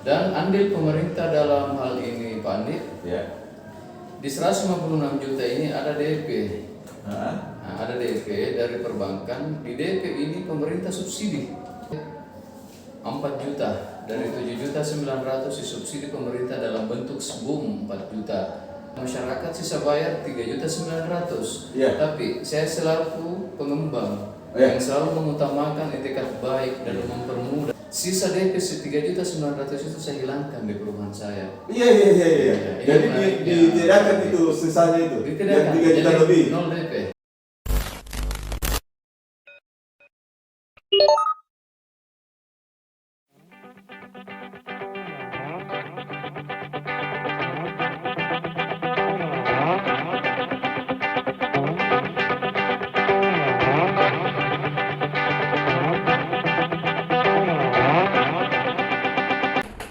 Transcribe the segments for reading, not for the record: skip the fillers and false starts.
Dan andil pemerintah dalam hal ini Pak Andi, Ya. di 156 juta ini ada DP. Hah? Nah, ada DP dari perbankan. Di DP ini pemerintah subsidi 4 juta. Dari 7.900.000 disubsidi pemerintah dalam bentuk SBUM 4 juta. Masyarakat sisa bayar 3.900.000. Iya. Tapi saya selaku pengembang Iya. yang selalu mengutamakan etikat baik dan mempermudah. Sisa DP 3.900.000 itu saya hilangkan di perumahan saya. Iya. Jadi ditidakkan itu sisanya itu. Ditidakkan. Yang 3 juta Jadi lebih. 0 DP.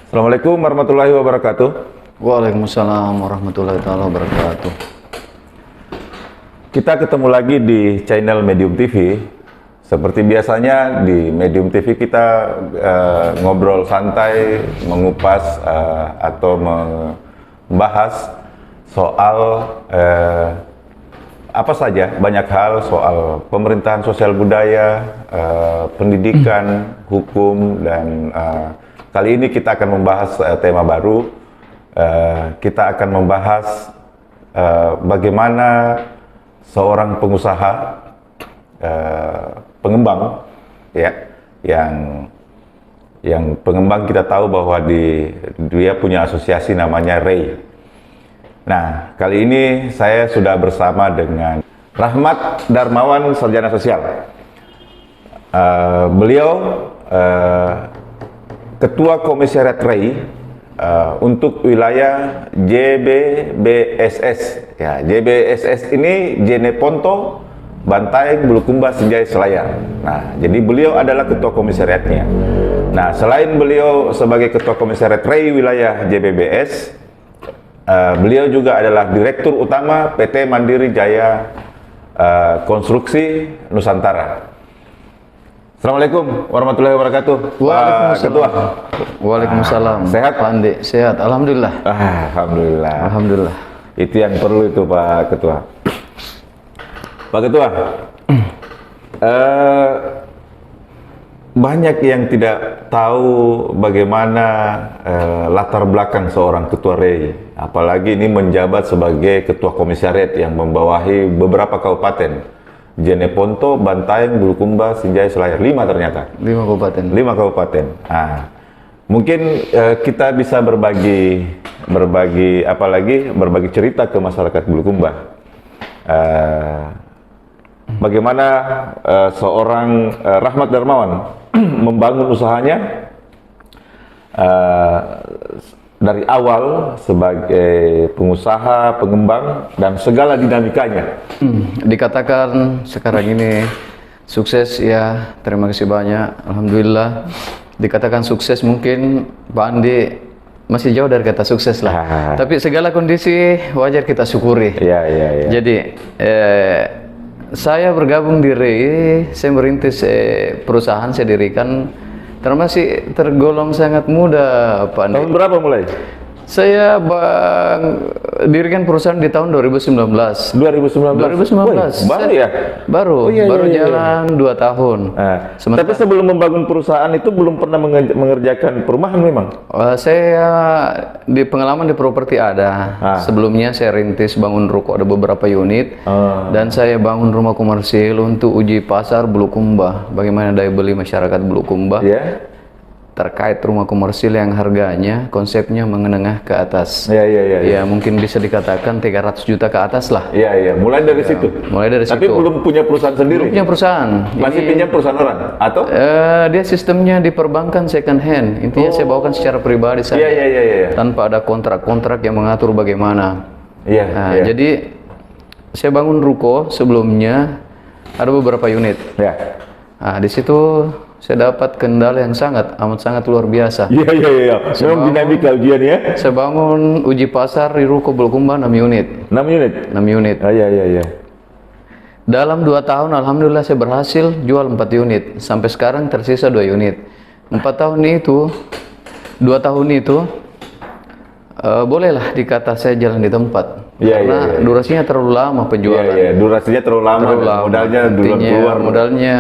Assalamualaikum warahmatullahi wabarakatuh. Waalaikumsalam warahmatullahi wabarakatuh. Kita ketemu lagi di channel Medium TV. Seperti biasanya di Medium TV kita ngobrol santai, mengupas atau membahas soal apa saja, banyak hal soal pemerintahan sosial budaya, pendidikan, hukum, dan kali ini kita akan membahas tema baru. Kita akan membahas bagaimana seorang pengusaha pengembang, ya, yang pengembang kita tahu bahwa dia punya asosiasi namanya REI. Nah, kali ini saya sudah bersama dengan Rahmat Darmawan, sarjana sosial. Beliau Ketua Komisariat REI untuk wilayah JBBSS. Ya, JBSS ini Jeneponto, Bantaeng, Bulukumba, Sinjai, Selayar. Nah, jadi beliau adalah Ketua Komisariatnya. Nah, selain beliau sebagai Ketua Komisariat REI wilayah JBBS, beliau juga adalah Direktur Utama PT Mandiri Jaya Konstruksi Nusantara. Assalamualaikum warahmatullahi wabarakatuh. Pak Ketua. Waalaikumsalam. Sehat? Pak Andi, sehat. Alhamdulillah. Alhamdulillah. Alhamdulillah. Itu yang perlu itu Pak Ketua. Pak Ketua, banyak yang tidak tahu bagaimana latar belakang seorang Ketua REI. Apalagi ini menjabat sebagai Ketua Komisariat yang membawahi beberapa kabupaten. Jeneponto, Bantaeng, Bulukumba, Sinjai, Selayar. 5 ternyata. 5 kabupaten. 5 kabupaten. Nah, mungkin kita bisa berbagi cerita ke masyarakat Bulukumba. Bagaimana seorang Rahmat Darmawan membangun usahanya dari awal sebagai pengusaha, pengembang, dan segala dinamikanya. Dikatakan sekarang ini sukses, ya, terima kasih banyak. Alhamdulillah. Dikatakan sukses mungkin Pak Andi masih jauh dari kata sukses lah. Tapi segala kondisi wajar kita syukuri. Iya. Jadi saya bergabung di REI, saya merintis perusahaan, saya dirikan termasuk tergolong sangat muda, Pak Andi. Tahun berapa mulai? Saya dirikan perusahaan di tahun 2019. 2019. Baru ya? Baru jalan 2 tahun. Tapi sebelum membangun perusahaan itu belum pernah mengerjakan perumahan memang? Saya di pengalaman di properti ada. Sebelumnya saya rintis bangun ruko, ada beberapa unit. Dan saya bangun rumah komersil untuk uji pasar Bulukumba. Bagaimana daya beli masyarakat Bulukumba. Ya. Terkait rumah komersil yang harganya konsepnya menengah ke atas. Iya. Ya, mungkin bisa dikatakan 300 juta ke atas lah. Iya. Mulai dari situ. Mulai dari Tapi situ. belum punya perusahaan sendiri. Belum punya perusahaan. Masih pinjam perusahaan orang atau? Dia sistemnya di perbankan second hand. Intinya saya bawakan secara pribadi saja. Iya. Tanpa ada kontrak-kontrak yang mengatur bagaimana. Iya. Jadi saya bangun ruko sebelumnya ada beberapa unit. Ya. Nah, di situ saya dapat kendala yang amat sangat luar biasa. Iya. Memang dinamika ujian ya. Saya bangun uji pasar di ruko Bulukumba 6 unit. 6 unit? 6 unit. Iya. Dalam 2 tahun alhamdulillah saya berhasil jual 4 unit. Sampai sekarang tersisa 2 unit. 4 tahun itu 2 tahun itu bolehlah dikata saya jalan di tempat. Iya, Karena iya, iya. durasinya terlalu lama penjualan. Iya, durasinya terlalu lama, Terlalu lama. modalnya duluan Artinya keluar. modalnya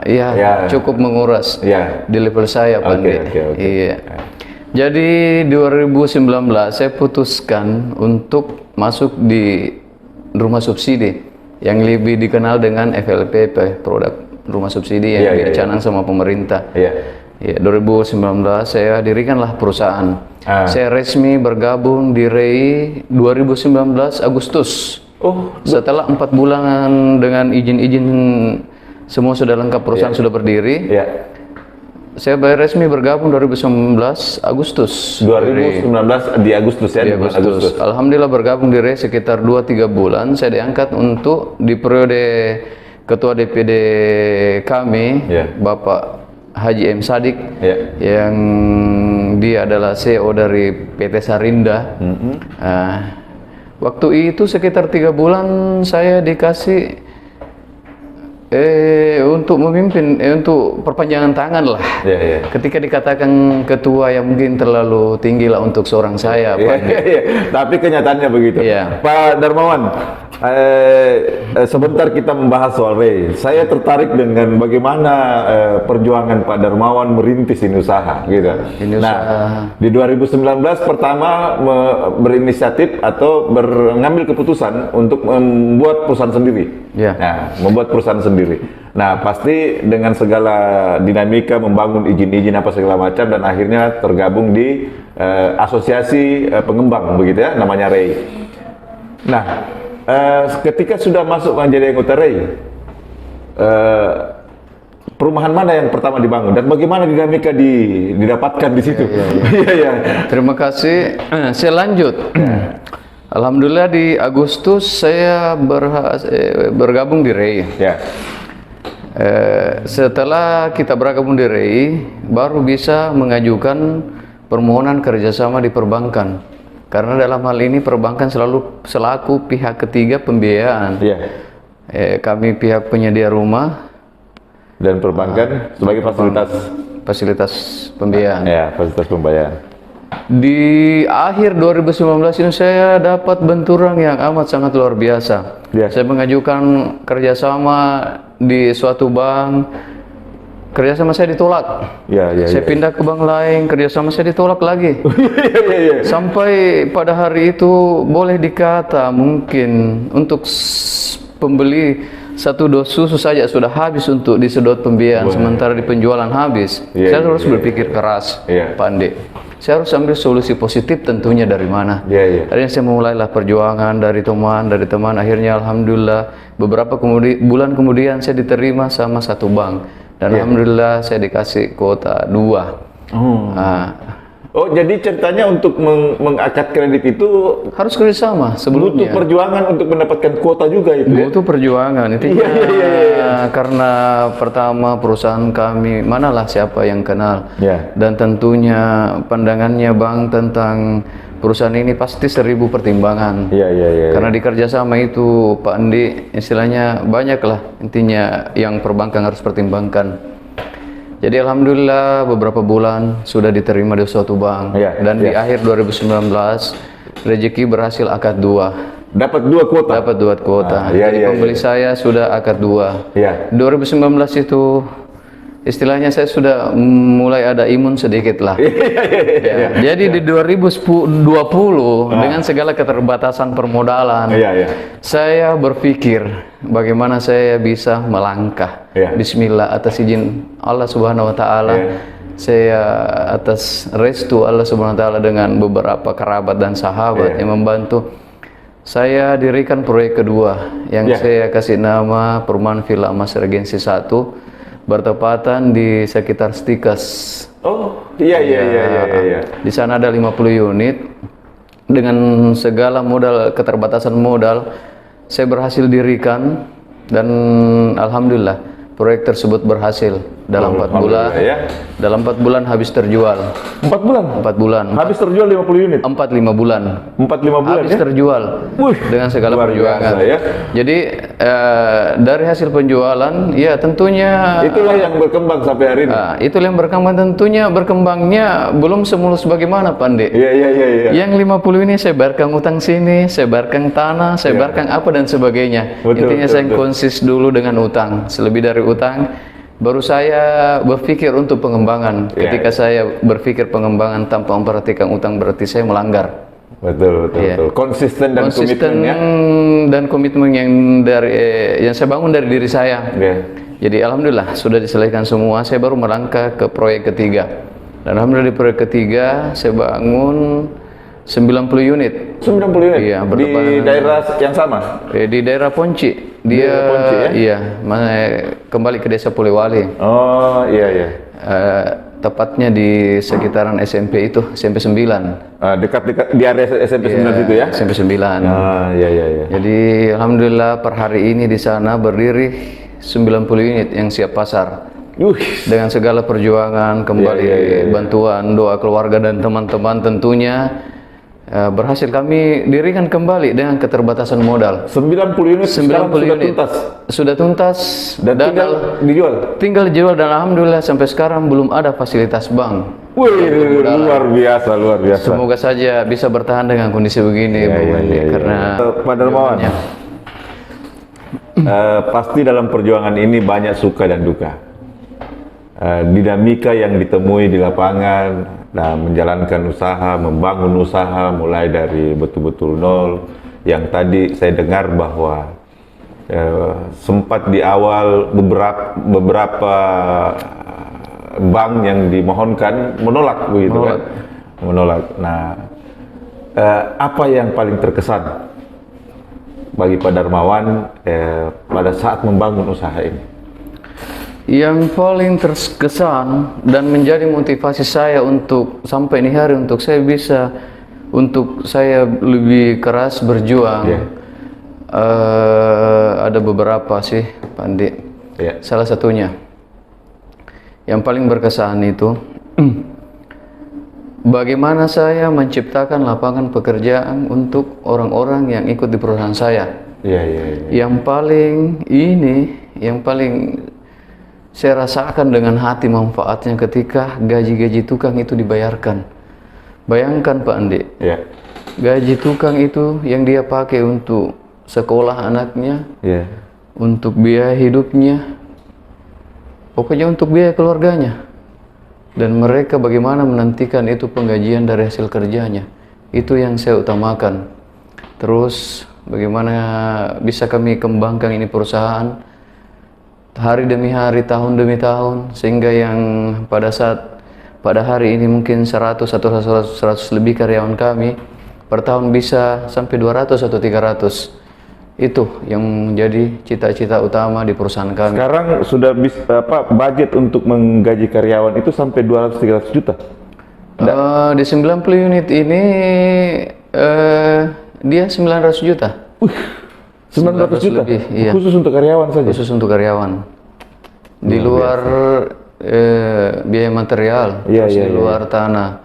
ya Ya. cukup menguras Ya. di level saya, Pak Andi. Oke. Iya. Jadi 2019 saya putuskan untuk masuk di rumah subsidi yang lebih dikenal dengan FLPP, produk rumah subsidi yang Iya, iya, dicanang sama pemerintah. Iya. Ya, 2019 saya dirikanlah perusahaan. Ah. Saya resmi bergabung di REI 2019 Agustus. Oh, Setelah 4 bulan dengan izin-izin semua sudah lengkap, perusahaan sudah berdiri. iya. Saya resmi bergabung 2019 Agustus. 2019 di Agustus ya, Di bulan Agustus. Alhamdulillah bergabung di REI sekitar 2-3 bulan. Saya diangkat untuk di periode Ketua DPD kami, Ya. Bapak Haji M. Sadik, Ya. yang dia adalah CEO dari PT Sarinda. Waktu itu sekitar 3 bulan saya dikasih untuk memimpin, untuk perpanjangan tangan lah. Iya. Ketika dikatakan ketua yang mungkin terlalu tinggi lah untuk seorang saya, Pak. Iya. Tapi kenyataannya begitu. Iya. Pak Darmawan, sebentar kita membahas soal REI. Saya tertarik dengan bagaimana perjuangan Pak Darmawan merintis ini usaha, gitu. Ini Nah, usaha. di 2019 pertama berinisiatif atau mengambil keputusan untuk membuat perusahaan sendiri. Iya. Nah, membuat perusahaan sendiri. Nah, pasti dengan segala dinamika membangun izin-izin apa segala macam dan akhirnya tergabung di asosiasi pengembang begitu ya, namanya REI. Nah, ketika sudah masuk menjadi anggota REI, perumahan mana yang pertama dibangun dan bagaimana dinamika didapatkan di situ? Iya. Terima kasih. Saya lanjut. Alhamdulillah di Agustus saya bergabung di REI. Ya. Setelah kita bergabung di REI, baru bisa mengajukan permohonan kerjasama di perbankan. Karena dalam hal ini perbankan selalu selaku pihak ketiga pembiayaan. Iya. Kami pihak penyedia rumah Dan perbankan sebagai fasilitas pembiayaan. ya, fasilitas pembayaran. Di akhir 2019 ini saya dapat benturan yang amat sangat luar biasa. Ya. Saya mengajukan kerjasama di suatu bank, kerjasama saya ditolak. Ya. Saya pindah ke bank lain, kerjasama saya ditolak lagi. Iya. Sampai pada hari itu boleh dikata mungkin untuk pembeli satu dos susu saja sudah habis untuk disedot pembiayaan, sementara di penjualan habis. Iya, Saya harus iya. berpikir keras, Iya. Pak Andi. Saya harus ambil solusi positif tentunya dari mana. Iya. Akhirnya saya mulailah perjuangan dari teman. Akhirnya alhamdulillah beberapa bulan kemudian saya diterima sama satu bank. Dan alhamdulillah saya dikasih kuota 2. Oh, jadi ceritanya untuk mengangkat kredit itu Harus kerjasama butuh sebelumnya. perjuangan untuk mendapatkan kuota juga itu ya? Butuh perjuangan. Intinya karena pertama perusahaan kami manalah siapa yang kenal. Ya. Dan tentunya pandangannya bank tentang perusahaan ini pasti 1000 pertimbangan. Iya. Karena di kerjasama itu Pak Andi istilahnya banyak lah intinya yang perbankan harus pertimbangkan. Jadi alhamdulillah beberapa bulan sudah diterima di suatu bank. Iya, Dan di iya. akhir 2019 rezeki berhasil akad 2. Dapat 2 kuota. Dapat 2 kuota. Iya, Jadi iya, pembeli saya sudah akad 2. Iya. 2019 itu istilahnya saya sudah mulai ada imun sedikit lah. Ya, jadi di 2020 dengan segala keterbatasan permodalan, Iya. saya berpikir bagaimana saya bisa melangkah. Iya. Bismillah atas izin Allah Subhanahu wa taala. Iya. Saya atas restu Allah Subhanahu wa taala dengan beberapa kerabat dan sahabat Iya. yang membantu. Saya dirikan proyek kedua yang Iya. saya kasih nama Perumahan Villa Emas Regensi 1, bertepatan di sekitar Stikas. Oh, iya. Di sana ada 50 unit. Dengan segala modal, keterbatasan modal, saya berhasil dirikan dan alhamdulillah proyek tersebut berhasil. dalam 4 bulan. Ya. Dalam 4 bulan habis terjual. 4 bulan? 4 bulan. Habis terjual 50 unit? 4-5 bulan. 4-5 bulan habis ya? terjual. Dengan segala luar perjuangan. biasa, ya. Jadi dari hasil penjualan, ya tentunya itulah yang berkembang sampai hari ini. Itulah yang berkembang, tentunya berkembangnya belum semulus bagaimana Pak Andi. Iya. Yang 50 ini saya bayarkan utang sini, saya bayarkan tanah, saya bayarkan apa dan sebagainya. Intinya saya konsis dulu dengan utang. Selebih dari utang, baru saya berpikir untuk pengembangan. Ketika saya berpikir pengembangan tanpa memperhatikan utang, berarti saya melanggar. Betul. Konsisten dan komitmennya. Dan komitmen yang yang saya bangun dari diri saya. Jadi alhamdulillah sudah diselesaikan semua. Saya baru melangkah ke proyek ketiga. Dan alhamdulillah di proyek ketiga saya bangun 90 unit. 90 unit? Iya, di daerah yang sama? Di daerah Ponci. Ponci, ya? Iya, kembali ke desa Polewali. Oh, iya. Tepatnya di sekitaran SMP itu, SMP 9. Dekat di area SMP 9 itu ya? SMP 9. Iya. Jadi alhamdulillah per hari ini di sana berdiri 90 unit yang siap pasar. Dengan segala perjuangan, kembali bantuan, doa keluarga dan teman-teman tentunya berhasil kami dirikan kembali dengan keterbatasan modal. 90 unit sekarang sudah tuntas? Sudah tuntas. Dan tinggal dijual? Tinggal dijual dan alhamdulillah sampai sekarang belum ada fasilitas bank. Luar biasa. Semoga saja bisa bertahan dengan kondisi begini, karena Pak Darmawan, pasti dalam perjuangan ini banyak suka dan duka. Dinamika yang ditemui di lapangan, menjalankan usaha, membangun usaha mulai dari betul-betul nol. Yang tadi saya dengar bahwa sempat di awal beberapa bank yang dimohonkan menolak begitu kan? Menolak. Nah, apa yang paling terkesan bagi Pak Darmawan pada saat membangun usaha ini? Yang paling terkesan dan menjadi motivasi saya untuk sampai ini hari untuk saya lebih keras berjuang. Ada beberapa sih, Pak Andi. Salah satunya yang paling berkesan itu bagaimana saya menciptakan lapangan pekerjaan untuk orang-orang yang ikut di perusahaan saya. Yang paling saya rasakan dengan hati manfaatnya ketika gaji-gaji tukang itu dibayarkan. Bayangkan Pak Andi, gaji tukang itu yang dia pakai untuk sekolah anaknya, untuk biaya hidupnya, pokoknya untuk biaya keluarganya. Dan mereka bagaimana menantikan itu penggajian dari hasil kerjanya. Itu yang saya utamakan. Terus bagaimana bisa kami kembangkan ini perusahaan hari demi hari, tahun demi tahun, sehingga yang pada hari ini mungkin 100 atau 100 lebih karyawan kami per tahun bisa sampai 200 atau 300. Itu yang menjadi cita-cita utama di perusahaan kami. Sekarang sudah budget untuk menggaji karyawan itu sampai 200-300 juta? Di 90 unit ini dia 900 juta. 900 juta? Lebih, iya. Khusus untuk karyawan saja? Khusus untuk karyawan. Di luar biaya material, di luar tanah.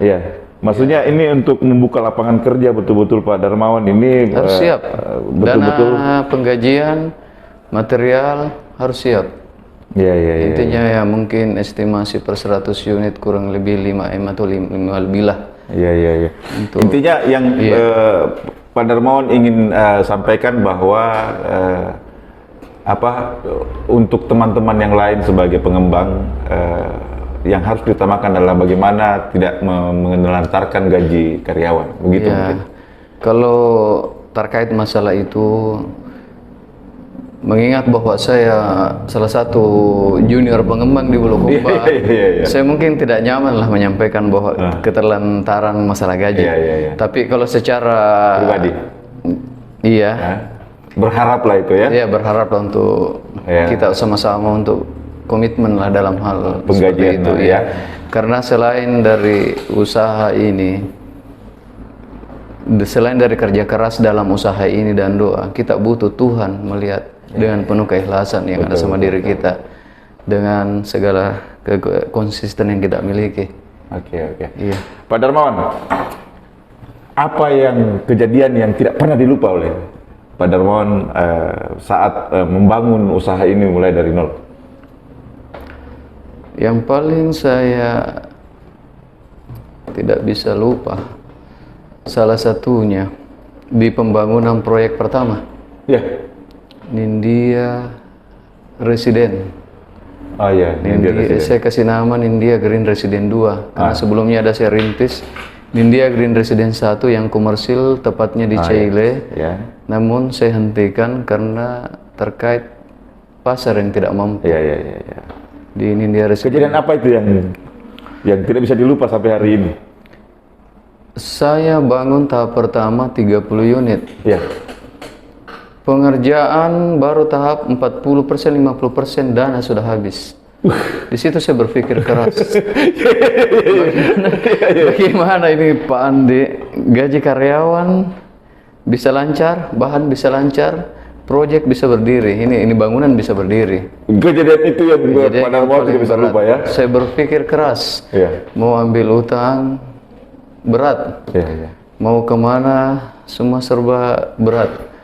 Maksudnya ini untuk membuka lapangan kerja betul-betul Pak Darmawan ini harus siap. Betul-betul dana penggajian, material harus siap. Intinya ya mungkin estimasi per 100 unit kurang lebih 5M atau 5 lebih lah. Intinya yang Pak Darmawan ingin sampaikan bahwa untuk teman-teman yang lain sebagai pengembang, yang harus diutamakan adalah bagaimana tidak menelantarkan gaji karyawan, begitu mungkin. Kalau terkait masalah itu, mengingat bahwa saya salah satu junior pengembang di Bulukumba, saya mungkin tidak nyaman lah menyampaikan bahwa keterlantaran masalah gaji. Tapi kalau secara pribadi, berharap lah itu ya. Iya, berharap lah untuk kita sama-sama untuk komitmen lah dalam hal penggajian itu Karena selain dari usaha ini, selain dari kerja keras dalam usaha ini dan doa, kita butuh Tuhan melihat dengan penuh keikhlasan yang ada sama diri kita. dengan segala konsisten yang kita miliki. Oke. Iya. Pak Darmawan, apa yang kejadian yang tidak pernah dilupa oleh Pak Darmawan saat membangun usaha ini mulai dari nol? Yang paling saya tidak bisa lupa, salah satunya di pembangunan proyek pertama, Ya. Nindya Residen. Oh ya, Saya kasih nama Nindya Green Residen 2 karena sebelumnya ada saya rintis Nindya Green Residen 1 yang komersil tepatnya di Chile. Ya. Namun saya hentikan karena terkait pasar yang tidak mampu. Ya. Di Nindya Residen. Kejadian apa itu yang tidak bisa dilupa sampai hari ini? Saya bangun tahap pertama 30 unit. Ya. Pengerjaan baru tahap 40%, 50% dana sudah habis. Di situ saya berpikir keras. Bagaimana ini Pak Andi, gaji karyawan bisa lancar, bahan bisa lancar, proyek bisa berdiri. Ini bangunan bisa berdiri. Kejadian itu yang Pak Darmawan tidak bisa lupa ya. Saya berpikir keras. Ya. Mau ambil utang berat. Ya. Mau kemana semua serba berat.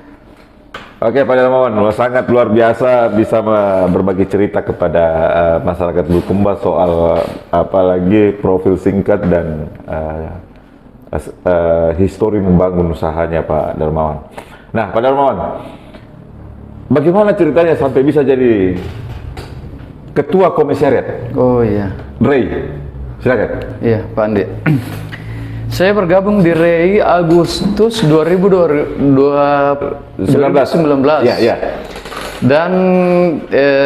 Oke, Pak Darmawan, sangat luar biasa bisa berbagi cerita kepada masyarakat Bulukumba soal apalagi profil singkat dan histori membangun usahanya Pak Darmawan. Nah, Pak Darmawan, bagaimana ceritanya sampai bisa jadi ketua komisariat? Oh iya. Ray, silakan. Iya, Pak Andi. Saya bergabung di REI Agustus 2019. Ya. Dan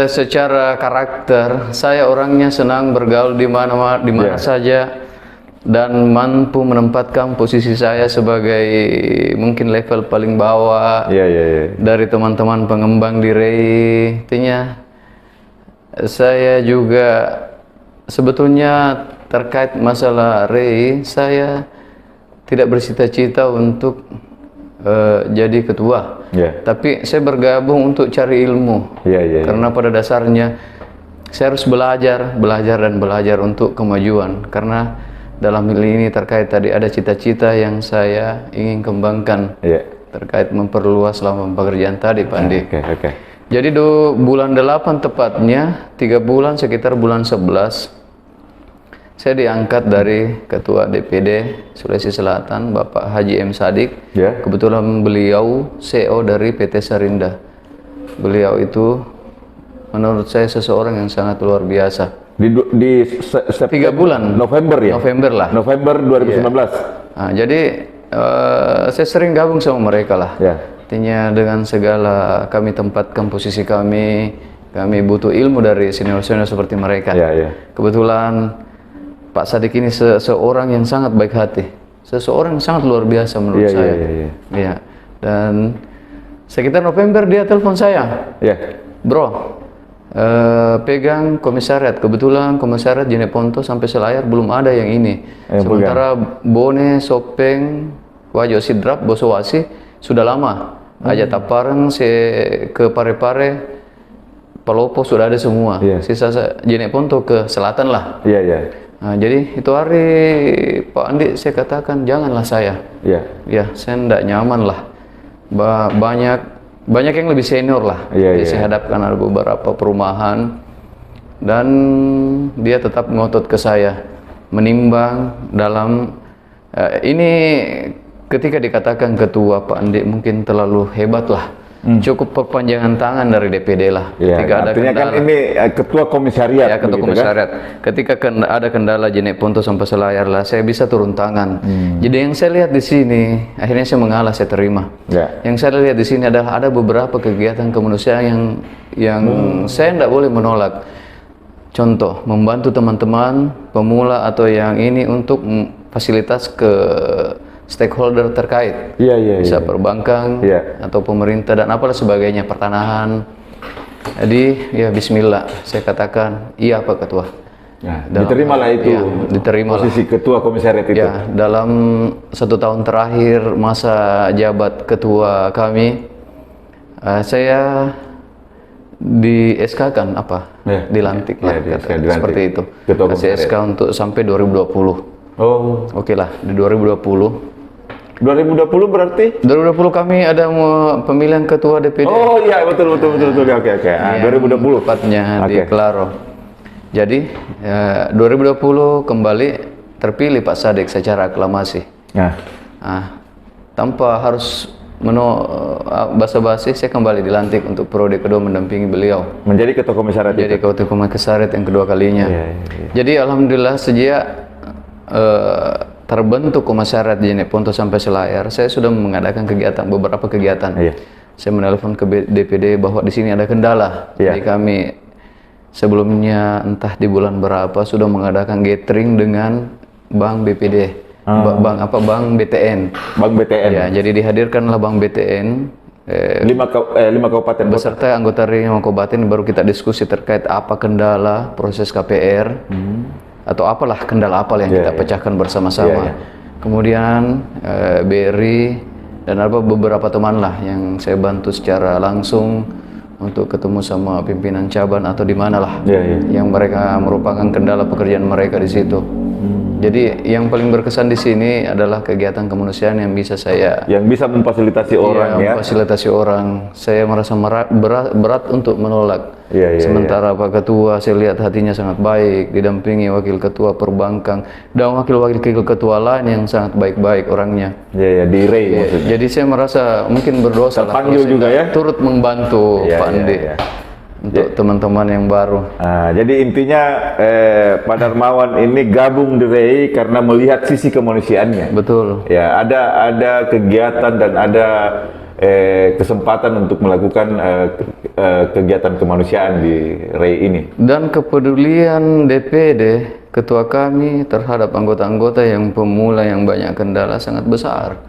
secara karakter saya orangnya senang bergaul di mana saja dan mampu menempatkan posisi saya sebagai mungkin level paling bawah dari teman-teman pengembang di REI. Intinya saya juga sebetulnya terkait masalah REI, saya tidak bercita-cita untuk jadi ketua, tapi saya bergabung untuk cari ilmu. Karena pada dasarnya saya harus belajar untuk kemajuan. Karena dalam hal ini terkait tadi ada cita-cita yang saya ingin kembangkan terkait memperluas lapangan pekerjaan tadi, Pak Andi. Jadi bulan 8 tepatnya, 3 bulan sekitar bulan 11. Saya diangkat dari Ketua DPD Sulawesi Selatan, Bapak Haji M. Sadik. Kebetulan beliau CEO dari PT Sarinda. Beliau itu menurut saya seseorang yang sangat luar biasa. Di 3 bulan. November ya? November lah. November 2019. Nah, jadi saya sering gabung sama mereka lah. Artinya dengan segala kami tempatkan posisi kami butuh ilmu dari senior-senior seperti mereka. Kebetulan Pak Sadik ini seorang yang sangat baik hati, seseorang yang sangat luar biasa menurut saya. Dan sekitar November dia telepon saya, bro, pegang komisariat. Kebetulan komisariat Jeneponto sampai Selayar belum ada yang ini. Sementara Bone, Sopeng, Wajo Sidrap, Bosowasi sudah lama. Aja Tapareng, ke Parepare, Palopo sudah ada semua. Sisa Jeneponto ke selatan lah. Nah, jadi itu hari Pak Andi saya katakan janganlah saya. Saya tidak nyaman lah. Banyak yang lebih senior lah. Saya hadapkan ada beberapa perumahan dan dia tetap ngotot ke saya menimbang dalam ini ketika dikatakan ketua Pak Andi mungkin terlalu hebat lah. Cukup perpanjangan tangan dari DPD lah. Ketika artinya ada kendala, kan ini ketua komisariat. Ketua komisariat. Kan? Ketika ada kendala Jeneponto sampai Selayar lah, saya bisa turun tangan. Jadi yang saya lihat di sini, akhirnya saya mengalah, saya terima. Yang saya lihat di sini adalah ada beberapa kegiatan kemanusiaan yang saya tidak boleh menolak. Contoh, membantu teman-teman pemula atau yang ini untuk fasilitas ke stakeholder terkait, bisa perbankan atau pemerintah dan apalah sebagainya, pertanahan. Jadi ya Bismillah, saya katakan iya Pak Ketua. Diterimalah itu, diterima posisi ketua komisariat itu. Dalam 1 tahun terakhir masa jabat ketua kami, saya di SK kan apa? Ya. Dilantik Ya, lah, di SK kata, dilantik. seperti itu. Ketua Kasih komisariat. SK untuk sampai 2020. Oh, Oke lah, di 2020. 2020 berarti? 2020 kami ada pemilihan ketua DPD. Oh iya, betul. Oke. Ah, 2020. Tepatnya di Oke. Klaro. Jadi 2020 kembali terpilih Pak Sadek secara aklamasi. Nah, Tanpa harus basa-basi, saya kembali dilantik untuk periode kedua mendampingi beliau. menjadi ketua komisariat Jadi itu. ketua komisariat yang kedua kalinya. Iya. Jadi alhamdulillah sejak terbentuk komisariat di Jeneponto sampai Selayar, saya sudah mengadakan beberapa kegiatan. Iya. Saya menelpon ke DPD bahwa di sini ada kendala. Iya. Jadi kami sebelumnya entah di bulan berapa sudah mengadakan gathering dengan Bank BPD, Bank BTN. Bank BTN. Ya, jadi dihadirkanlah Bank BTN 5 kabupaten kota. beserta anggota 5 kabupaten, baru kita diskusi terkait apa kendala proses KPR atau apalah kendala apa yang kita pecahkan bersama-sama. Kemudian BRI dan ada beberapa teman lah yang saya bantu secara langsung untuk ketemu sama pimpinan cabang atau di mana lah yang mereka merupakan kendala pekerjaan mereka di situ. Jadi yang paling berkesan di sini adalah kegiatan kemanusiaan yang bisa saya bisa memfasilitasi orang ya. memfasilitasi orang. Saya merasa berat untuk menolak. Iya. Sementara Pak Ketua saya lihat hatinya sangat baik, didampingi Wakil Ketua Perbankan dan wakil ketua lain yang sangat baik-baik orangnya. Iya, di REI maksudnya. Jadi saya merasa mungkin berdosa lah Terpanggil kalau saya juga ya? turut membantu Pak Andi untuk teman-teman yang baru. Jadi intinya Pak Darmawan ini gabung di REI karena melihat sisi kemanusiaannya. Betul. Ya, ada kegiatan dan ada kesempatan untuk melakukan kegiatan kemanusiaan di REI ini. Dan kepedulian DPD ketua kami terhadap anggota-anggota yang pemula yang banyak kendala sangat besar.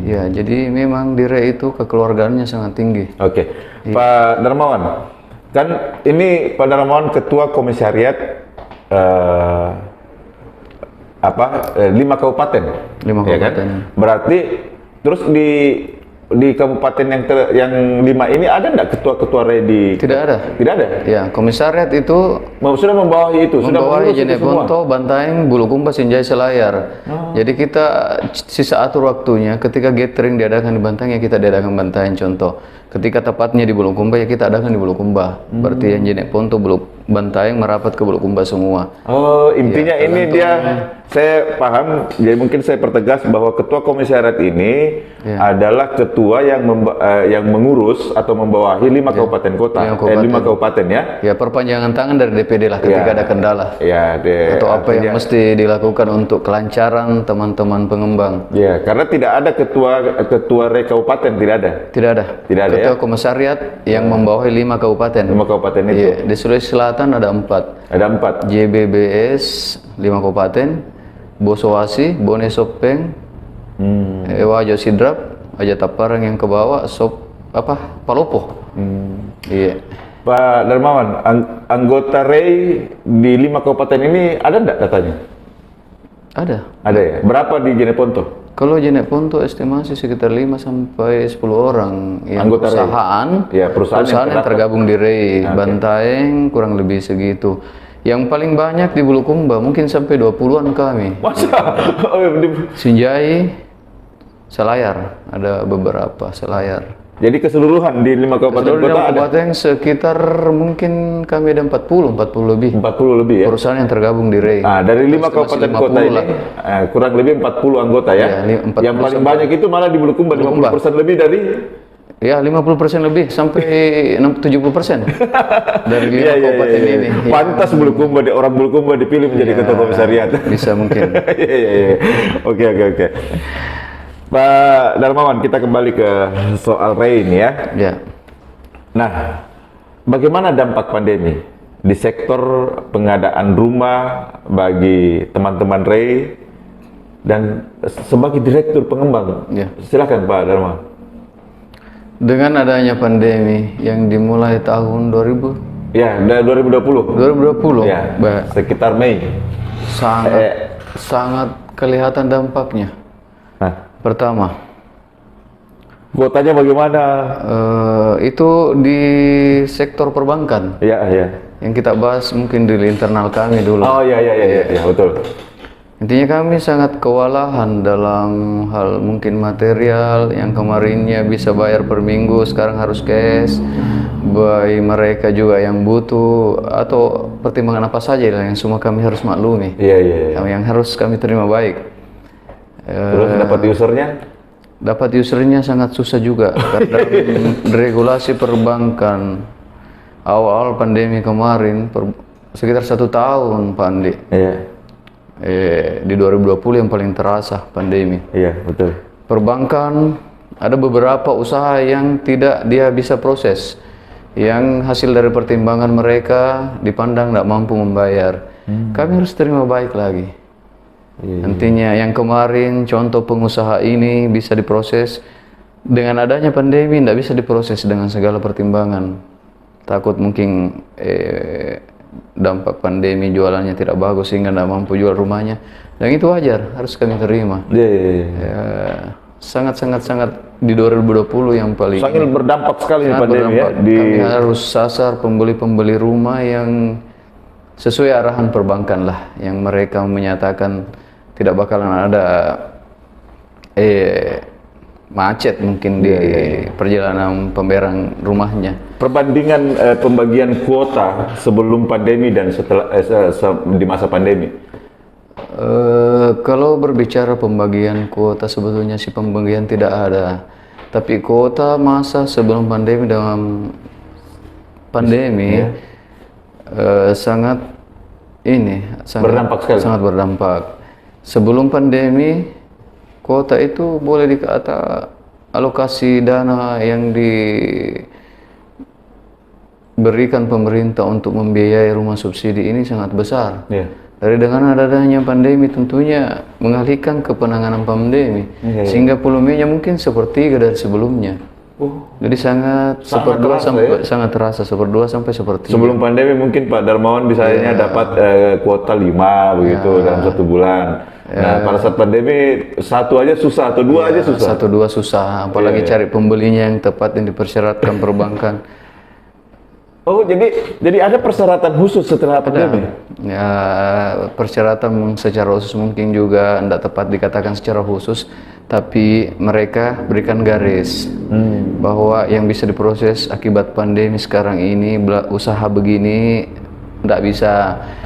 Ya, jadi memang di REI itu kekeluargaannya sangat tinggi. Oke. Pak Darmawan, kan ini Pak Darmawan ketua komisariat 5 kabupaten. 5 ya kan? kabupaten. Berarti terus di kabupaten yang 5 ini ada enggak ketua-ketua REI di? Tidak ada. Tidak ada. Ya, komisariat itu Sudah membawahi itu, sudah membawahi mengurus itu semua. Jeneponto, Bantaeng, Bulukumba, Sinjai, Selayar. Jadi kita sisa atur waktunya ketika gathering diadakan di Bantaeng ya kita diadakan Bantaeng contoh. Ketika tepatnya di Bulukumba ya kita adakan di Bulukumba. Berarti yang Jeneponto, Bantaeng merapat ke Bulukumba semua. Oh, intinya ini dia, saya paham, jadi mungkin saya pertegas bahwa ketua komisariat ini adalah ketua yang mengurus atau membawahi 5 kabupaten kota, 5 kabupaten ya. Ya, perpanjangan tangan dari DPD lah ketika ada kendala. Ya, atau apa yang mesti dilakukan untuk kelancaran teman-teman pengembang. Ya, karena tidak ada ketua REI kabupaten, tidak ada. Tidak ada. Tidak ada ketua komisariat yang membawahi 5 kabupaten. 5 kabupaten itu. Iya, di Sulawesi Selatan ada 4. Ada 4. JBBS 5 kabupaten, Bosowasi, Bone Sopeng, Wajo Sidrap, Aja Taparang yang ke bawah, Palopo. Iya. Pak Darmawan, anggota REI di 5 kabupaten ini ada enggak datanya? Ada. Ada ya? Berapa di Jeneponto? Kalau Jeneponto estimasi sekitar 5 sampai 10 orang yang Anggota perusahaan, ya, perusahaan yang tergabung di REI. Bantaeng kurang lebih segitu. Yang paling banyak di Bulukumba mungkin sampai 20-an kami. Masa? Sinjai, Selayar, ada beberapa Selayar. Jadi keseluruhan di 5 kabupaten kota ada? Kabupaten sekitar mungkin kami ada 40 lebih. 40 lebih ya? Perusahaan yang tergabung di REI. Nah, dari 5 kabupaten kota ini kurang lebih 40 anggota ya? Ya, 40 yang paling banyak itu malah di Bulukumba, 50% lebih dari? Ya, 50% lebih sampai 70% dari 5 kabupaten ini. Pantas Bulukumba, orang Bulukumba dipilih menjadi ketua komisariat. Bisa mungkin. Iya. Oke. Pak Darmawan, kita kembali ke soal REI ini ya. Ya. Nah, bagaimana dampak pandemi di sektor pengadaan rumah bagi teman-teman REI dan sebagai direktur pengembang? Ya. Silakan Pak Darmawan. Dengan adanya pandemi yang dimulai tahun 2000. Ya, dari 2020. 2020. Ya, sekitar Mei. Sangat kelihatan dampaknya. Nah. Pertama, Kuotanya bagaimana? Itu di sektor perbankan. Iya, iya. Yang kita bahas mungkin di internal kami dulu. Oh iya, iya, iya, iya, betul. Intinya kami sangat kewalahan dalam hal mungkin material yang kemarinnya bisa bayar per minggu, sekarang harus cash. Bagi mereka juga yang butuh atau pertimbangan apa saja yang semua kami harus maklumi. Iya, iya, iya. Yang harus kami terima baik. Terus dapat usernya? Dapat usernya sangat susah juga karena regulasi perbankan awal pandemi kemarin sekitar 1 tahun Pak Andi. Iya. Di 2020 yang paling terasa pandemi. Iya, betul. Perbankan ada beberapa usaha yang tidak dia bisa proses, yang hasil dari pertimbangan mereka dipandang tidak mampu membayar. Kami harus terima baik lagi. Nantinya yang kemarin contoh pengusaha ini bisa diproses, dengan adanya pandemi tidak bisa diproses dengan segala pertimbangan. Takut mungkin dampak pandemi jualannya tidak bagus sehingga tidak mampu jual rumahnya, dan itu wajar, harus kami terima. Sangat di 2020 yang paling sangat berdampak sekali pandemi ya. Kami harus sasar pembeli-pembeli rumah yang sesuai arahan perbankan lah, yang mereka menyatakan tidak bakalan ada macet mungkin di perjalanan pembayaran rumahnya. Perbandingan pembagian kuota sebelum pandemi dan setelah di masa pandemi. Kalau berbicara pembagian kuota, sebetulnya sih pembagian tidak ada. Tapi kuota masa sebelum pandemi dengan pandemi sangat berdampak sekali. Sangat berdampak. Sebelum pandemi, kuota itu boleh dikata alokasi dana yang diberikan pemerintah untuk membiayai rumah subsidi ini sangat besar. Dari dengan adanya pandemi tentunya mengalihkan ke penanganan pandemi, sehingga volumenya mungkin sepertiga dari sebelumnya. Jadi sangat terasa sepertiga sampai sepertiga. Sebelum pandemi mungkin Pak Darmawan bisanya dapat kuota 5 begitu dalam 1 bulan. Nah, pada saat pandemi 1 aja susah atau 2 aja susah. 1-2 susah, apalagi cari pembelinya yang tepat yang dipersyaratkan perbankan. Oh, jadi ada persyaratan khusus setelah pandemi? Ya, persyaratan secara khusus mungkin juga tidak tepat dikatakan secara khusus, tapi mereka berikan garis bahwa yang bisa diproses akibat pandemi sekarang ini usaha begini tidak bisa.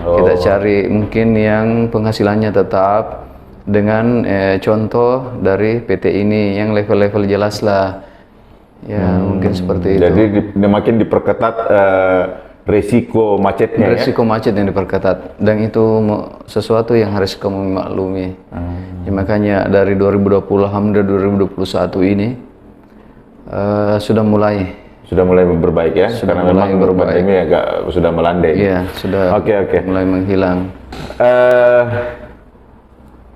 Kita cari mungkin yang penghasilannya tetap dengan contoh dari PT ini yang level-level jelas lah. Ya, mungkin seperti itu. Jadi makin diperketat resiko macetnya. Resiko macet yang diperketat, dan itu sesuatu yang harus kamu maklumi. Ya, makanya dari 2020 alhamdulillah 2021 ini sudah mulai berbaik ya. Karena memang pandemi agak sudah melandai. Iya, sudah mulai menghilang.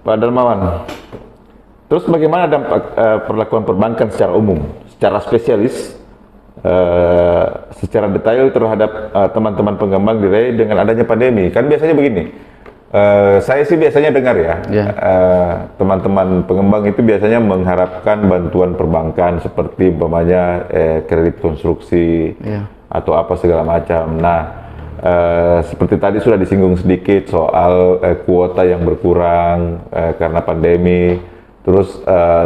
Pak Darmawan, terus bagaimana dampak perlakuan perbankan secara umum, secara spesialis, secara detail terhadap teman-teman pengembang di REI dengan adanya pandemi? Kan biasanya begini, saya sih biasanya dengar ya, teman-teman pengembang itu biasanya mengharapkan bantuan perbankan seperti umpamanya kredit konstruksi atau apa segala macam. Nah, seperti tadi sudah disinggung sedikit soal kuota yang berkurang karena pandemi. Terus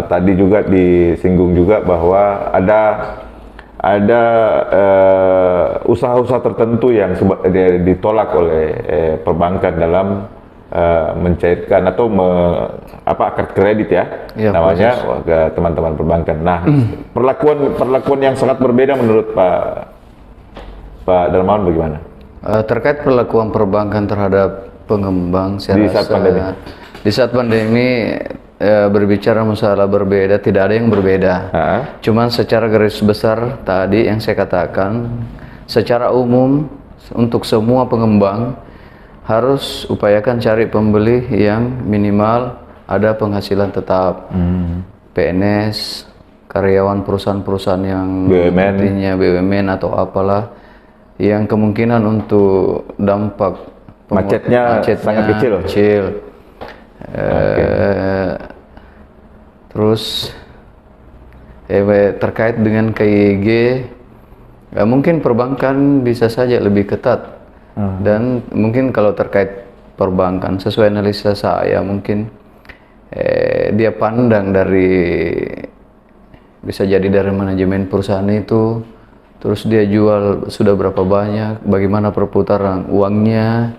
tadi juga disinggung juga bahwa ada usaha-usaha tertentu yang ditolak oleh perbankan dalam mencairkan atau akad kredit namanya ke teman-teman perbankan. Nah, perlakuan yang sangat berbeda menurut Pak Darmawan bagaimana? Terkait perlakuan perbankan terhadap pengembang di saat pandemi berbicara masalah berbeda, tidak ada yang berbeda. Cuman secara garis besar tadi yang saya katakan, secara umum untuk semua pengembang harus upayakan cari pembeli yang minimal ada penghasilan tetap, PNS, karyawan perusahaan-perusahaan yang artinya BUMN atau apalah, yang kemungkinan untuk dampak macetnya sangat kecil. Terus terkait dengan KYG, mungkin perbankan bisa saja lebih ketat. Dan mungkin kalau terkait perbankan, sesuai analisa saya mungkin dia pandang dari, bisa jadi dari manajemen perusahaan itu, terus dia jual sudah berapa banyak, bagaimana perputaran uangnya,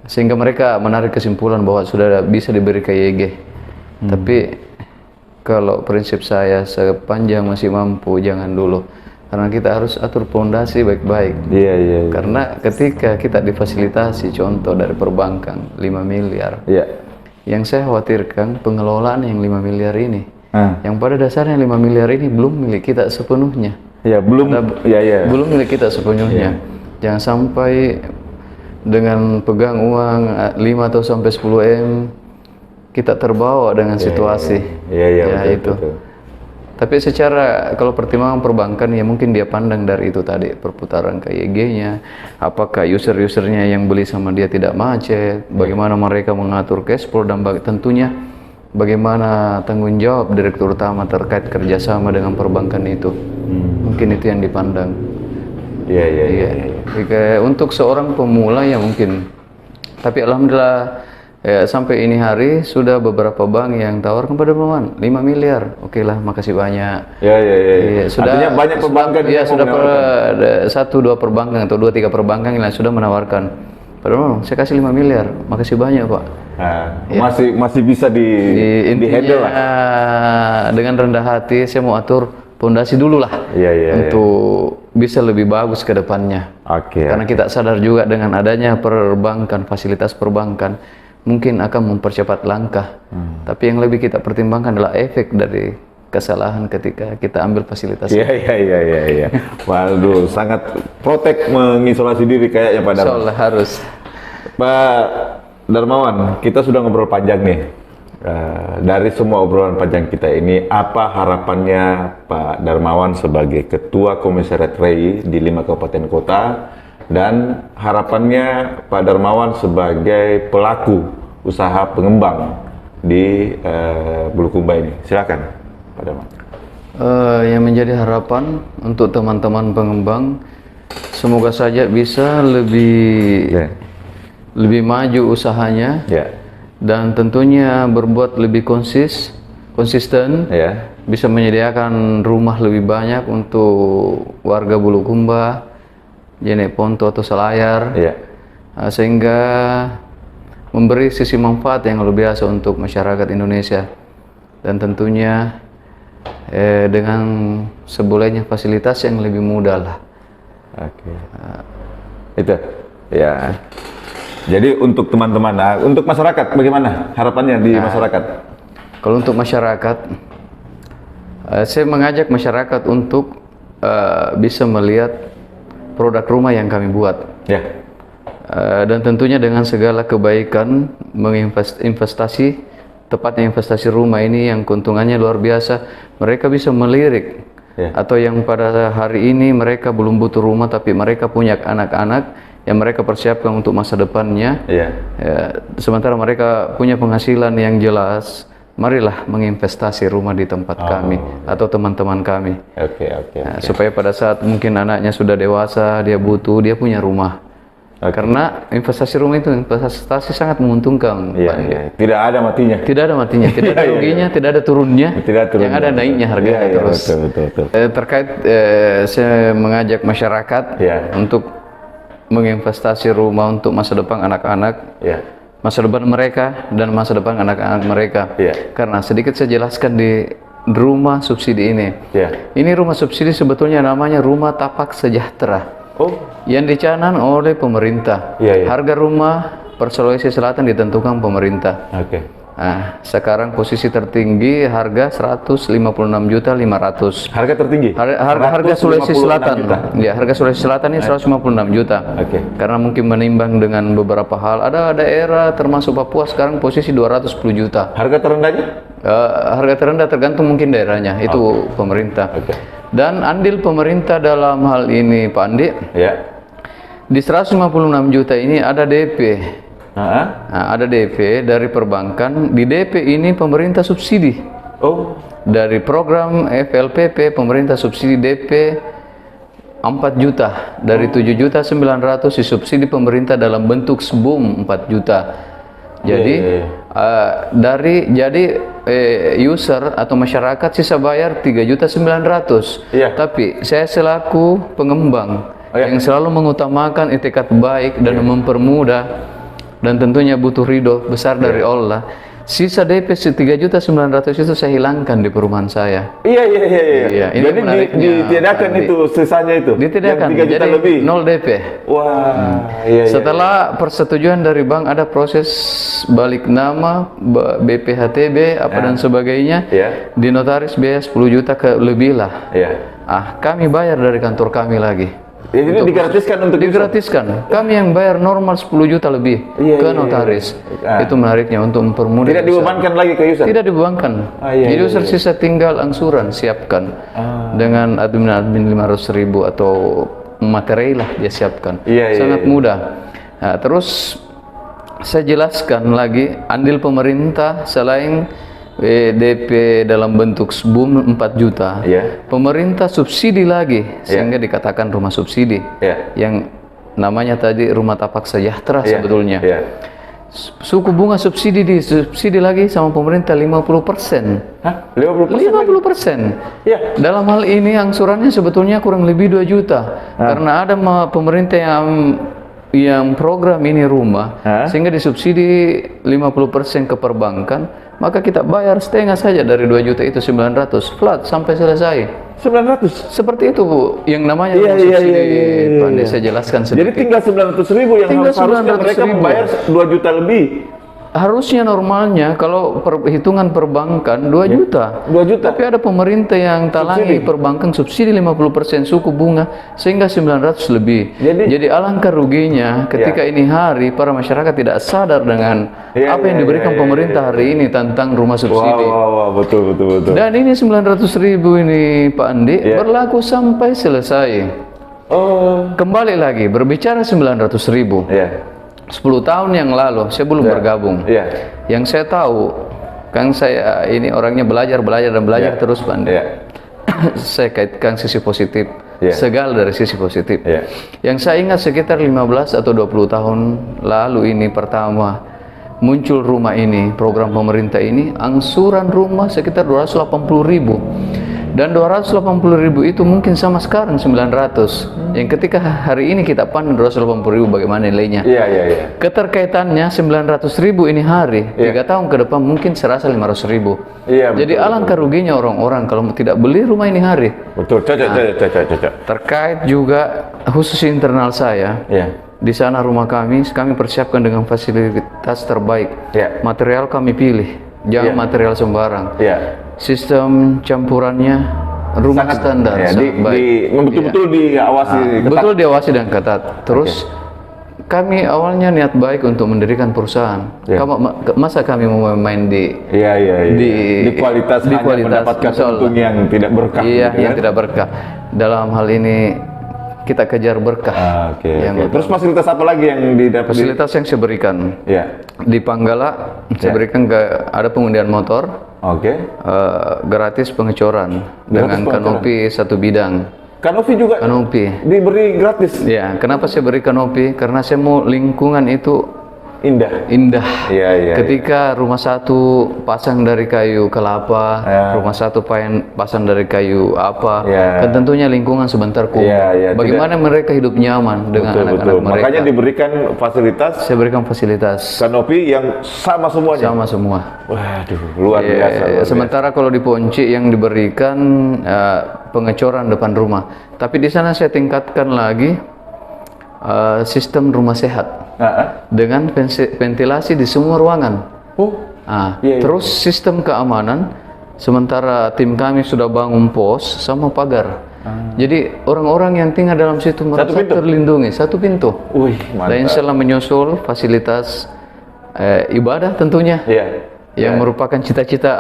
sehingga mereka menarik kesimpulan bahwa sudah bisa diberi KYG. Tapi kalau prinsip saya, sepanjang masih mampu jangan dulu, karena kita harus atur pondasi baik-baik. Iya. Karena ketika kita difasilitasi contoh dari perbankan 5 miliar, Iya. yang saya khawatirkan pengelolaan yang 5 miliar ini, yang pada dasarnya 5 miliar ini belum milik kita sepenuhnya. Ya, belum. Belum milik kita sepenuhnya. Jangan sampai dengan pegang uang 5 atau sampai 10 M kita terbawa dengan situasi. Iya, itu. betul. Tapi secara kalau pertimbangan perbankan ya mungkin dia pandang dari itu tadi, perputaran KYG-nya, apakah user-usernya yang beli sama dia tidak macet, bagaimana mereka mengatur cash flow, dan tentunya bagaimana tanggung jawab direktur utama terkait kerjasama dengan perbankan itu. Mungkin itu yang dipandang. Iya. Untuk seorang pemula ya mungkin, tapi alhamdulillah sampai ini hari sudah beberapa bank yang tawarkan pada Maman 5 miliar. Oke lah, makasih banyak. Iya. Sudah, artinya banyak perbankan yang sudah menawarkan. 1-2 perbankan atau 2-3 perbankan yang sudah menawarkan. Padahal saya kasih 5 miliar, makasih banyak Pak. Masih bisa di handle lah. Dengan rendah hati saya mau atur pondasi dulu lah. Untuk bisa lebih bagus ke depannya. Karena kita sadar juga dengan adanya perbankan, fasilitas perbankan mungkin akan mempercepat langkah. Tapi yang lebih kita pertimbangkan adalah efek dari kesalahan ketika kita ambil fasilitas. Iya. Waduh, sangat protek mengisolasi diri kayaknya Pak Darmawan. Insyaallah harus. Pak Darmawan, kita sudah ngobrol panjang nih. Dari semua obrolan panjang kita ini, apa harapannya Pak Darmawan sebagai Ketua Komisariat REI di 5 kabupaten kota, dan harapannya Pak Darmawan sebagai pelaku usaha pengembang di Bulukumba ini? Silakan Pak Darmawan. Yang menjadi harapan untuk teman-teman pengembang, semoga saja bisa lebih maju usahanya. Dan tentunya berbuat lebih konsisten, bisa menyediakan rumah lebih banyak untuk warga Bulukumba, Jeneponto atau Selayar, sehingga memberi sisi manfaat yang luar biasa untuk masyarakat Indonesia. Dan tentunya dengan sebolehnya fasilitas yang lebih mudah lah. Itu ya. Jadi untuk teman-teman, untuk masyarakat bagaimana harapannya di masyarakat? Kalau untuk masyarakat, saya mengajak masyarakat untuk bisa melihat produk rumah yang kami buat. Dan tentunya dengan segala kebaikan menginvestasi, tepatnya investasi rumah ini yang keuntungannya luar biasa. Mereka bisa melirik, atau yang pada hari ini mereka belum butuh rumah tapi mereka punya anak-anak yang mereka persiapkan untuk masa depannya. Sementara mereka punya penghasilan yang jelas, marilah menginvestasi rumah di tempat kami atau teman-teman kami. Supaya pada saat mungkin anaknya sudah dewasa, dia butuh, dia punya rumah. Karena investasi rumah itu investasi sangat menguntungkan. Tidak ada matinya. Tidak ada matinya, tidak ada ruginya, tidak ada turunnya. Yang ada naiknya harganya terus. Betul. Terkait saya mengajak masyarakat untuk menginvestasi rumah untuk masa depan anak-anak, masa depan mereka dan masa depan anak-anak mereka. Karena sedikit saya jelaskan di rumah subsidi ini. Ini rumah subsidi sebetulnya namanya rumah tapak sejahtera. Yang dicanang oleh pemerintah. Harga rumah per Sulawesi Selatan ditentukan pemerintah. Nah, sekarang posisi tertinggi harga 156.500.000. Harga tertinggi? Harga Sulawesi Selatan. Harga Sulawesi Selatan ini 156 juta. Karena mungkin menimbang dengan beberapa hal. Ada daerah termasuk Papua sekarang posisi 210 juta. Harga terendahnya? Harga terendah tergantung mungkin daerahnya. Itu pemerintah. Dan andil pemerintah dalam hal ini Pak Andi, di 156 juta ini ada DP. Nah, ada DP dari perbankan. Di DP ini pemerintah subsidi. Oh, Dari program FLPP pemerintah subsidi DP 4 juta, dari 7.900.000 disubsidi pemerintah dalam bentuk SBUM 4 juta. Jadi user atau masyarakat sisa bayar 3.900.000. Iya. Tapi saya selaku pengembang yang selalu mengutamakan etikat baik dan mempermudah dan tentunya butuh ridho besar dari Allah. Sisa DP 3.900.000 itu saya hilangkan di perumahan saya. Iya. Ini Jadi menariknya, ditiadakan Pak Andi. itu sisanya itu. Ditiadakan, Yang 3 juta jadi lebih. 0 DP. Wah, iya. Setelah persetujuan dari bank ada proses balik nama, BPHTB dan sebagainya. Iya. Di notaris biaya 10 juta ke lebih lah. Iya. Kami bayar dari kantor kami lagi. Ini digratiskan untuk Digratiskan. Kami yang bayar normal 10 juta lebih ke notaris. Iya. Itu menariknya untuk mempermudah. Tidak dibebankan lagi ke user. Tidak dibebankan. Jadi user sisa tinggal angsuran siapkan dengan admin 500.000 atau materi lah dia siapkan. Sangat mudah. Nah, terus saya jelaskan lagi andil pemerintah selain DP dalam bentuk SBUM 4 juta. Pemerintah subsidi lagi sehingga dikatakan rumah subsidi. Yang namanya tadi rumah tapak sejahtera sebetulnya. Suku bunga subsidi disubsidi lagi sama pemerintah 50%. Hah? 50%? 50%. Dalam hal ini angsurannya sebetulnya kurang lebih 2 juta. Karena ada pemerintah yang program ini rumah sehingga disubsidi 50% ke perbankan, maka kita bayar setengah saja dari 2 juta itu 900 flat sampai selesai. 900? Seperti itu Bu, yang namanya subsidi. Pandai saya jelaskan sedikit. Jadi tinggal 900.000 yang harusnya mereka membayar 2 juta lebih. Harusnya normalnya kalau perhitungan perbankan 2 juta. 2 juta. Tapi ada pemerintah yang talangi perbankan subsidi 50% suku bunga sehingga 900 lebih. Jadi alangkah ruginya ketika ini hari para masyarakat tidak sadar dengan apa yang diberikan pemerintah hari ini tentang rumah subsidi. Wah, betul. Dan ini 900.000 ini Pak Andi berlaku sampai selesai. Kembali lagi berbicara 900.000. 10 tahun yang lalu saya belum bergabung. Yang saya tahu kan saya ini orangnya belajar terus Pak Andi. Saya kaitkan sisi positif, segala dari sisi positif. Yang saya ingat sekitar 15 atau 20 tahun lalu ini pertama muncul rumah ini, program pemerintah ini, angsuran rumah sekitar 280.000. Dan 280.000 itu mungkin sama sekarang 900. Yang ketika hari ini kita pandang 280.000 bagaimana nilainya. Keterkaitannya 900.000 ini hari, 3 tahun ke depan mungkin serasa 500.000. Jadi alangkah ruginya orang-orang kalau tidak beli rumah ini hari. Betul, cocok. Terkait juga khusus internal saya. Di sana rumah kami persiapkan dengan fasilitas terbaik. Material kami pilih, jangan material sembarang. Sistem campurannya rumah standar, sangat baik. Betul-betul diawasi ketat. Betul diawasi dan ketat. Terus kami awalnya niat baik untuk mendirikan perusahaan. Masa kami mau main di kualitas mendapatkan untung yang tidak berkah. Yang tidak berkah. Dalam hal ini kita kejar berkah. Terus fasilitas apa lagi yang didapat? Fasilitas yang saya berikan di Panggala, saya berikan ada pengundian motor, gratis pengecoran dengan kanopi 1 bidang. Kanopi juga? Kanopi diberi gratis? Kenapa saya beri kanopi? Karena saya mau lingkungan itu indah. Ketika rumah satu pasang dari kayu kelapa, rumah satu pasang dari kayu apa, kan tentunya lingkungan sebentar kumuh. Bagaimana mereka hidup nyaman dengan anak-anak mereka? Makanya diberikan fasilitas. Saya berikan fasilitas kanopi yang sama semuanya. Sama semua. Waduh, luar biasa. Sementara kalau di Ponci yang diberikan pengecoran depan rumah. Tapi di sana saya tingkatkan lagi sistem rumah sehat. Dengan ventilasi di semua ruangan. Terus sistem keamanan, sementara tim kami sudah bangun pos sama pagar. Jadi orang-orang yang tinggal dalam situ merasa terlindungi. 1 pintu. Dan insya Allah menyusul fasilitas ibadah tentunya. Yang merupakan cita-cita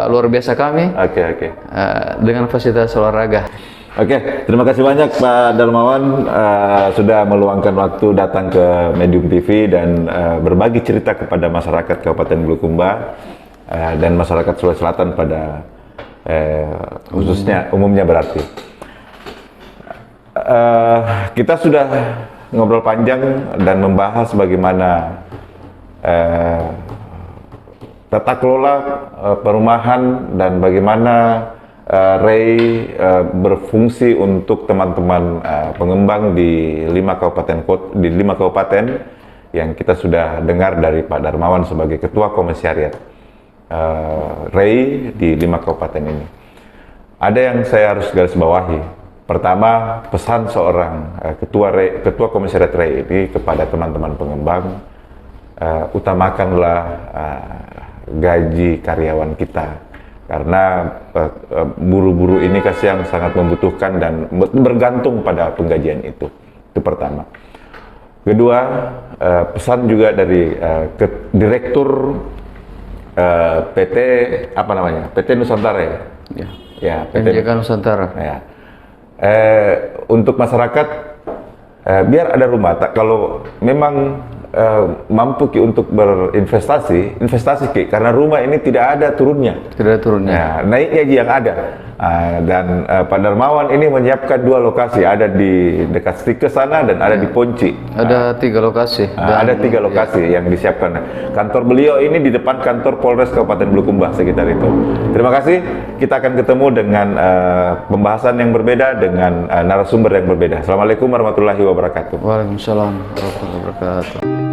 luar biasa kami. Dengan fasilitas olahraga. Terima kasih banyak Pak Darmawan sudah meluangkan waktu datang ke Medium TV dan berbagi cerita kepada masyarakat Kabupaten Bulukumba. dan masyarakat Sulawesi Selatan pada khususnya umumnya berarti. Kita sudah ngobrol panjang dan membahas bagaimana tata kelola perumahan dan bagaimana REI berfungsi untuk teman-teman pengembang di 5 kabupaten yang kita sudah dengar dari Pak Darmawan sebagai Ketua Komisariat REI di 5 kabupaten ini. Ada yang saya harus garis bawahi. Pertama, pesan seorang Ketua Komisariat REI ini kepada teman-teman pengembang, utamakanlah gaji karyawan kita. Karena buru-buru ini yang sangat membutuhkan dan bergantung pada penggajian itu. Itu pertama. Kedua, pesan juga dari Direktur PT apa namanya? PT Nusantara ya? Ya, PT Nusantara. Ya. Untuk masyarakat, biar ada rumah. Kalau memang mampu Ki untuk berinvestasi, investasi Ki, karena rumah ini tidak ada turunnya. Tidak ada turunnya. Nah, naiknya aja yang ada. Dan Pak Darmawan ini menyiapkan 2 lokasi, ada di dekat Stike sana dan ada di Ponci. Ada 3 lokasi. Ada 3 lokasi yang disiapkan. Kantor beliau ini di depan kantor Polres Kabupaten Bulukumba sekitar itu. Terima kasih. Kita akan ketemu dengan pembahasan yang berbeda dengan narasumber yang berbeda. Assalamualaikum warahmatullahi wabarakatuh. Waalaikumsalam warahmatullahi wabarakatuh.